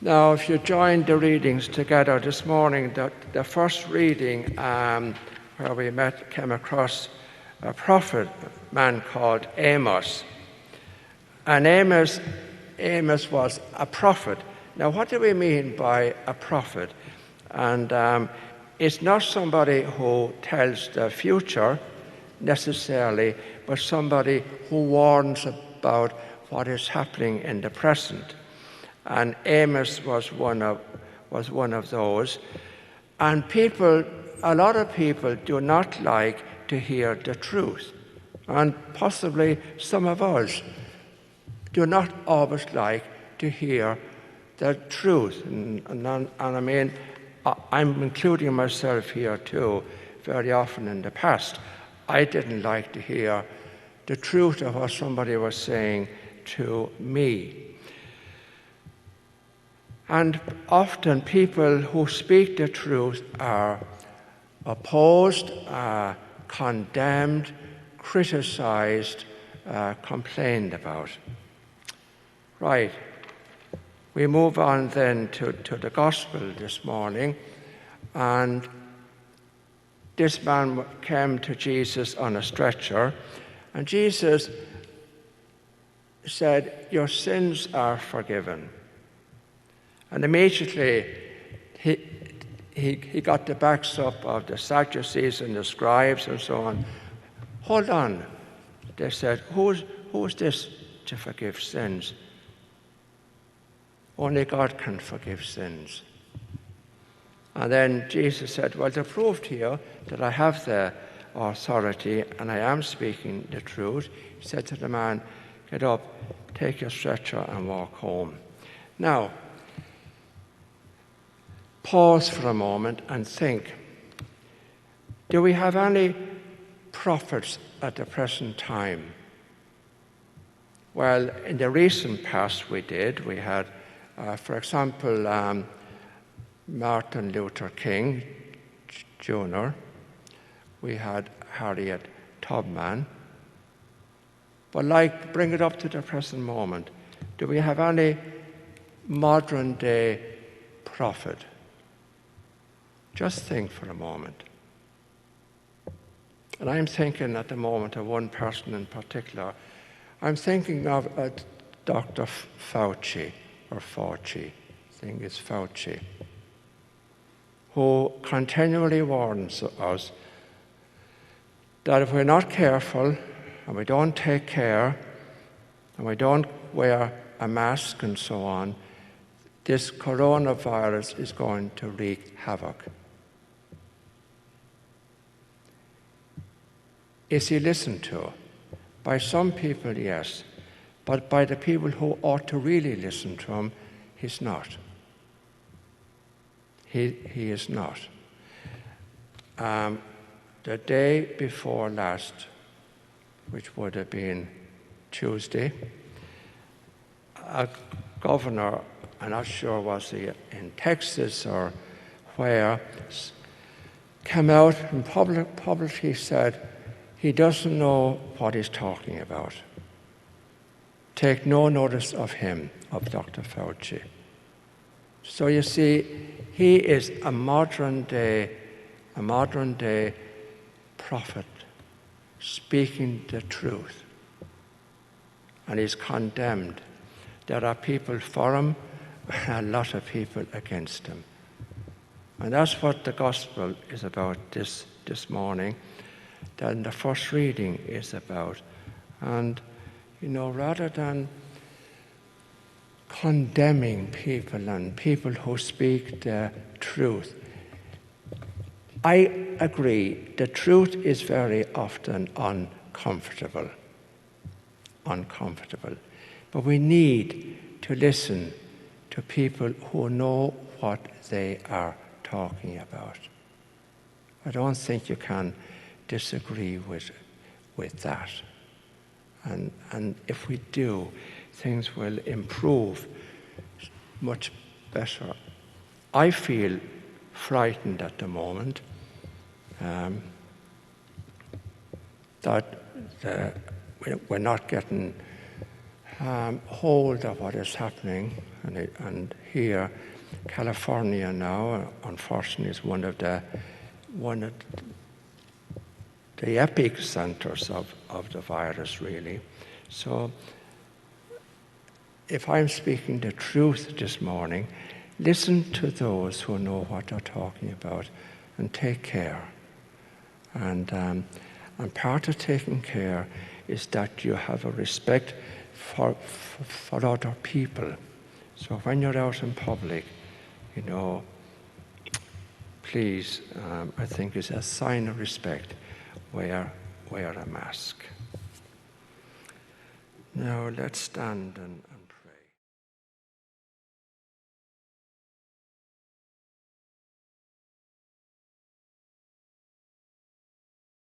Now, if you join the readings together this morning, the first reading where we came across a prophet, a man called Amos. And Amos was a prophet. Now, what do we mean by a prophet? And it's not somebody who tells the future necessarily, but somebody who warns about what is happening in the present. And Amos was one of those. And a lot of people do not like to hear the truth. And possibly some of us do not always like to hear the truth. And I mean, I'm including myself here too, very often in the past. I didn't like to hear the truth of what somebody was saying to me. And often people who speak the truth are opposed, condemned, criticized, complained about. Right. We move on then to the gospel this morning. And this man came to Jesus on a stretcher. And Jesus said, "Your sins are forgiven." And immediately he got the backs up of the Sadducees and the scribes and so on. Hold on, they said, who is this to forgive sins? Only God can forgive sins. And then Jesus said, well, to prove to you that I have the authority and I am speaking the truth, he said to the man, get up, take your stretcher and walk home. Now, pause for a moment and think, do we have any prophets at the present time? Well, in the recent past we did. We had, for example, Martin Luther King Jr. We had Harriet Tubman. But bring it up to the present moment. Do we have any modern day prophet? Just think for a moment. And I'm thinking at the moment of one person in particular. I'm thinking of Dr. Fauci, I think it's Fauci, who continually warns us that if we're not careful and we don't take care and we don't wear a mask and so on, this coronavirus is going to wreak havoc. Is he listened to? By some people, yes. But by the people who ought to really listen to him, he's not. He is not. The day before last, which would have been Tuesday, a governor, I'm not sure was he in Texas or where, came out and publicly said he doesn't know what he's talking about. Take no notice of him, of Dr. Fauci. So you see, he is a modern day prophet speaking the truth. And he's condemned. There are people for him, and a lot of people against him. And that's what the gospel is about this morning, that the first reading is about. And, rather than condemning people and people who speak the truth, I agree, the truth is very often uncomfortable. But we need to listen to people who know what they are talking about. I don't think you can disagree with that. And if we do, things will improve much better. I feel frightened at the moment that we're not getting hold of what is happening. And here, California now, unfortunately, is one of the epicenters of the virus, really. So if I'm speaking the truth this morning, listen to those who know what they're talking about and take care. And part of taking care is that you have a respect for other people. So when you're out in public, please, I think it's a sign of respect, wear a mask. Now let's stand and